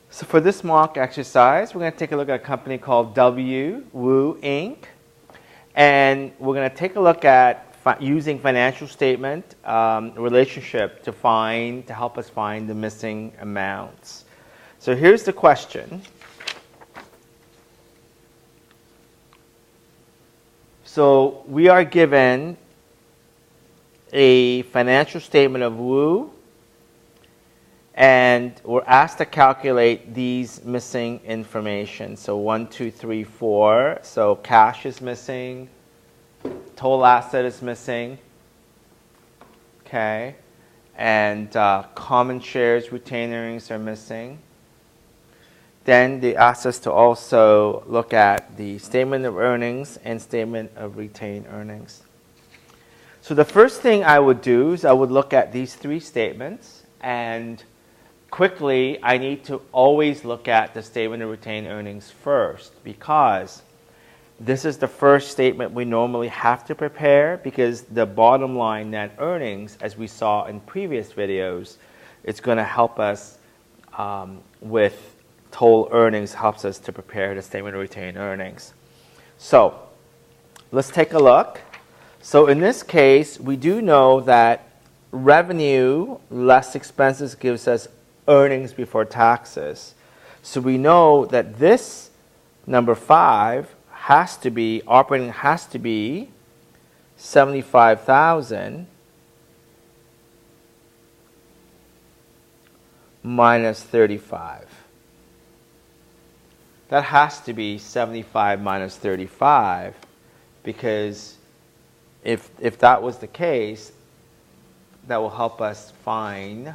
So for this mock exercise, we're going to take a look at a company called Woo Inc. And we're going to take a look at using financial statement relationship to help us find the missing amounts. So here's the question. So we are given a financial statement of Woo, and we're asked to calculate these missing information. So 1, 2, 3, 4. So cash is missing. Total asset is missing. Okay. And common shares, retained earnings are missing. Then they asked us to also look at the statement of earnings and statement of retained earnings. So the first thing I would do is I would look at these three statements, and quickly I need to always look at the statement of retained earnings first, because this is the first statement we normally have to prepare, because the bottom line net earnings, as we saw in previous videos, it's going to help us with total earnings, helps us to prepare the statement of retained earnings. So let's take a look. So in this case, we do know that revenue less expenses gives us earnings before taxes. So we know that this number 5 has to be, operating has to be 75,000 minus 35. That has to be 75 minus 35, because if that was the case, that will help us find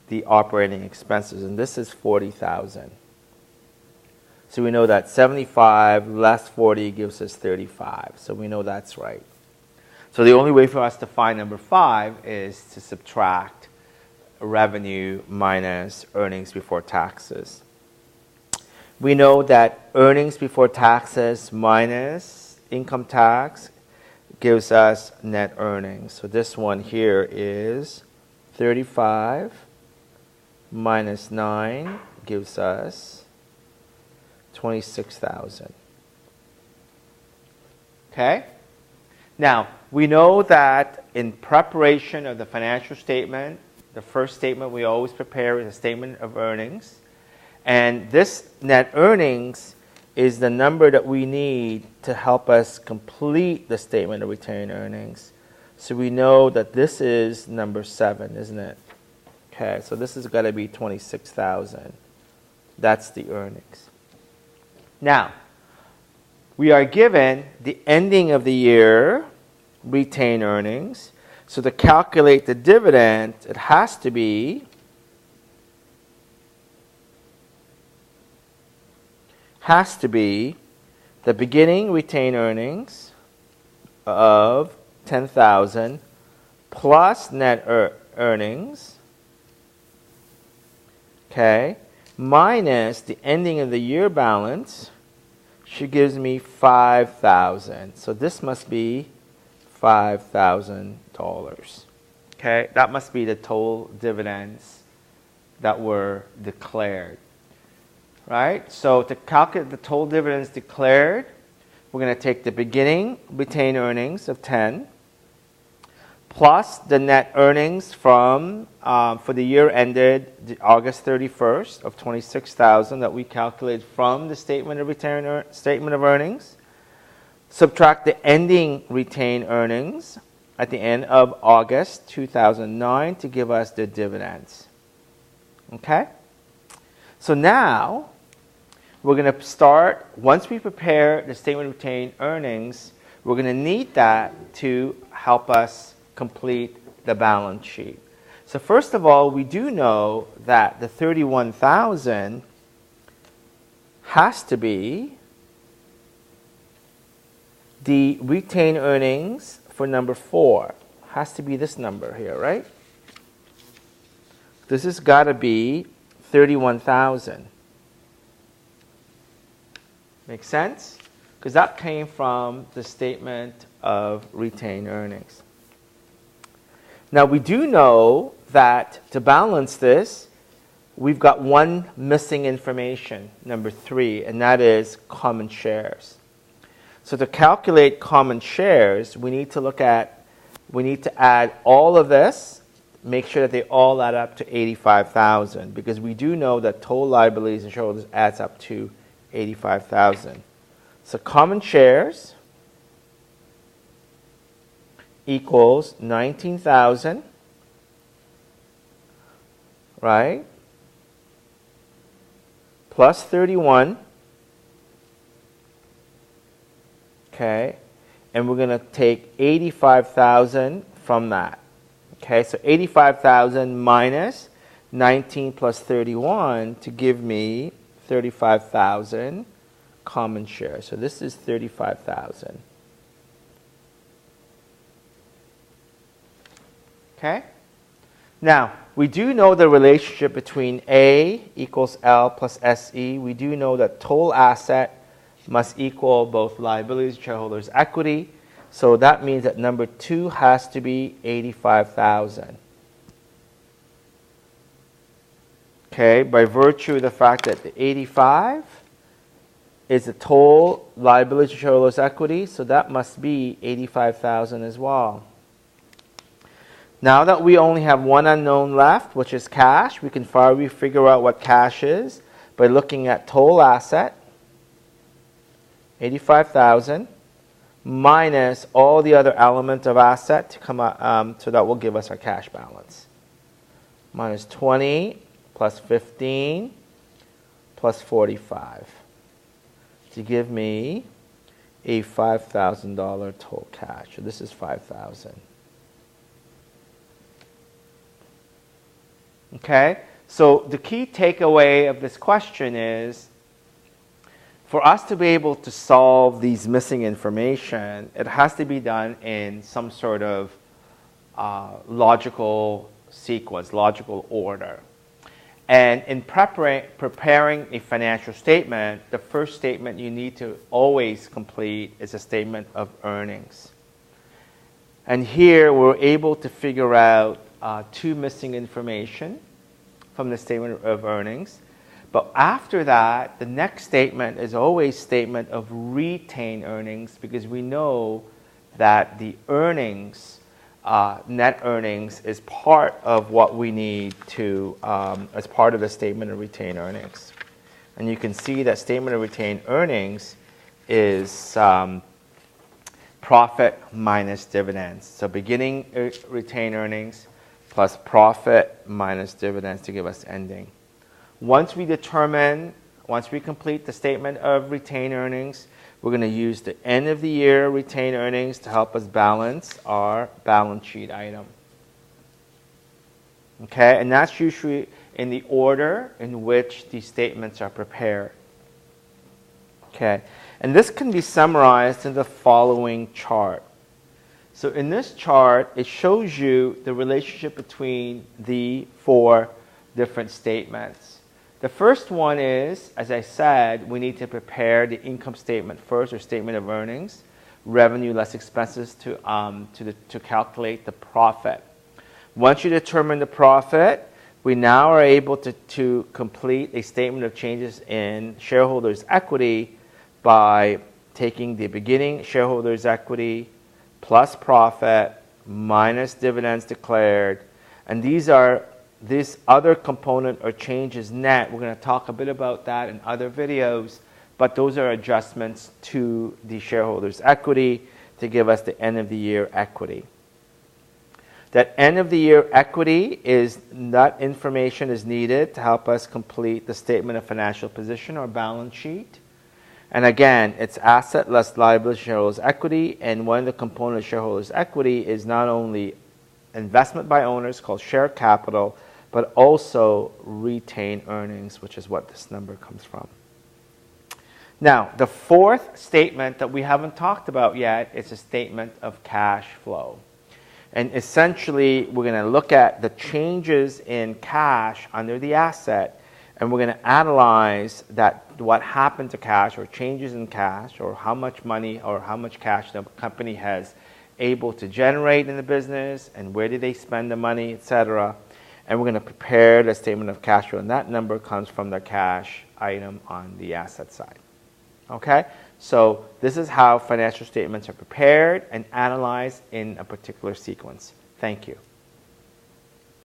the operating expenses, and this is 40,000. So we know that 75 less 40 gives us 35. So we know that's right. So the only way for us to find number 5 is to subtract revenue minus earnings before taxes. We know that earnings before taxes minus income tax gives us net earnings. So this one here is 35 minus 9 gives us 26,000. Okay? Now, we know that in preparation of the financial statement, the first statement we always prepare is a statement of earnings. And this net earnings is the number that we need to help us complete the statement of retained earnings. So we know that this is number 7, isn't it? Okay, so this has got to be 26,000. That's the earnings. Now, we are given the ending of the year retained earnings. So to calculate the dividend, it has to be the beginning retained earnings of 10,000 plus net earnings, okay, minus the ending of the year balance. She gives me 5,000. So this must be $5,000. Okay, that must be the total dividends that were declared. Right? So to calculate the total dividends declared, we're going to take the beginning retained earnings of 10 plus the net earnings from for the year ended August 31st of 26,000 that we calculated from the statement of statement of earnings. Subtract the ending retained earnings at the end of August 2009 to give us the dividends. Okay? So now we're going to start, once we prepare the statement of retained earnings, we're going to need that to help us complete the balance sheet. So first of all, we do know that the 31,000 has to be the retained earnings for number 4. Has to be this number here, right? This has got to be 31,000. Make sense? Because that came from the statement of retained earnings. Now we do know that to balance this, we've got one missing information, number 3, and that is common shares. So to calculate common shares, we need to add all of this, make sure that they all add up to 85,000, because we do know that total liabilities and shareholders adds up to 85,000. So common shares equals 19,000, right? Plus 31. Okay, and we're going to take 85,000 from that. Okay, so 85,000 minus 19 plus 31 to give me 35,000 common shares. So this is 35,000. Okay, now we do know the relationship between A equals L plus SE. We do know that total asset must equal both liabilities and shareholders' equity. So that means that number 2 has to be 85,000. Okay, by virtue of the fact that the 85 is the total liabilities and shareholders' equity, so that must be 85,000 as well. Now that we only have one unknown left, which is cash, we can probably figure out what cash is by looking at total asset, 85,000, minus all the other elements of asset to come out, so that will give us our cash balance. Minus 20 plus 15 plus 45 to give me a $5,000 total cash. So this is 5,000. Okay, so the key takeaway of this question is, for us to be able to solve these missing information, it has to be done in some sort of logical sequence, logical order. And in preparing a financial statement, the first statement you need to always complete is a statement of earnings. And here we're able to figure out 2 missing information from the statement of earnings. But after that, the next statement is always statement of retained earnings, because we know that the earnings, net earnings, is part of what we need to, as part of the statement of retained earnings. And you can see that statement of retained earnings is profit minus dividends. So beginning retained earnings plus profit minus dividends to give us ending. Once we complete the statement of retained earnings, we're going to use the end of the year retained earnings to help us balance our balance sheet item. Okay, and that's usually in the order in which these statements are prepared. Okay, and this can be summarized in the following chart. So in this chart, it shows you the relationship between the 4 different statements. The first one is, as I said, we need to prepare the income statement first, or statement of earnings, revenue less expenses, to calculate the profit. Once you determine the profit, we now are able to complete a statement of changes in shareholders' equity by taking the beginning shareholders' equity plus profit minus dividends declared, and this other component or changes net. We're going to talk a bit about that in other videos, but those are adjustments to the shareholders' equity to give us the end of the year equity. That end of the year equity that information is needed to help us complete the statement of financial position or balance sheet. And again, it's asset less liability shareholders' equity, and one of the components of shareholders' equity is not only investment by owners called share capital, but also retained earnings, which is what this number comes from. Now, the 4th statement that we haven't talked about yet is a statement of cash flow. And essentially, we're going to look at the changes in cash under the asset, and we're going to analyze what happened to cash, or changes in cash, or how much money or how much cash the company has able to generate in the business, and where did they spend the money, etc. and we're going to prepare the statement of cash flow, and that number comes from the cash item on the asset side. Okay? So this is how financial statements are prepared and analyzed in a particular sequence. Thank you.